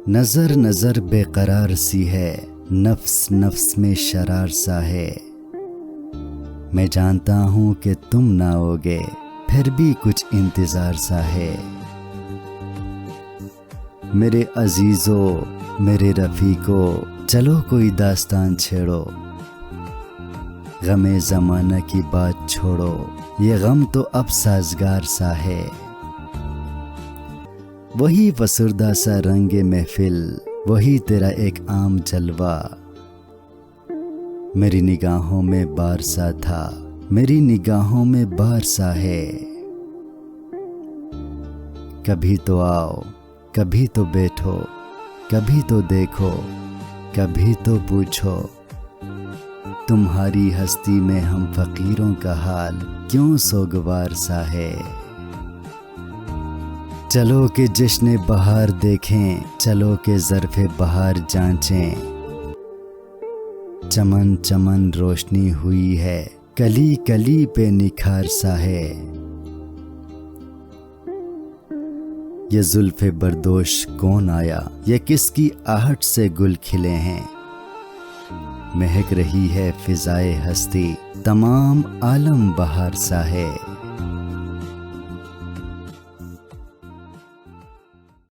नजर नजर बेकरार सी है, नफ्स नफ्स में शरार सा है। मैं जानता हूँ कि तुम ना आओगे, फिर भी कुछ इंतजार सा है। मेरे अजीजों मेरे रफीको, चलो कोई दास्तान छेड़ो। गमे ज़माना की बात छोड़ो, ये गम तो अब साजगार सा है। वही फसुर्दा सा रंगे महफिल, वही तेरा एक आम जलवा। मेरी निगाहों में बार सा था, मेरी निगाहों में बार सा है। कभी तो आओ, कभी तो बैठो, कभी तो देखो, कभी तो पूछो। तुम्हारी हस्ती में हम फकीरों का हाल क्यों सोगवार सा है। चलो के जश्न बहार देखें, चलो के ज़र्फ़े बहार जांचें। चमन चमन रोशनी हुई है, कली कली पे निखार सा है। ये जुल्फ़े बरदोश कौन आया, ये किसकी आहट से गुल खिले हैं। महक रही है फ़िज़ाए हस्ती, तमाम आलम बहार सा है।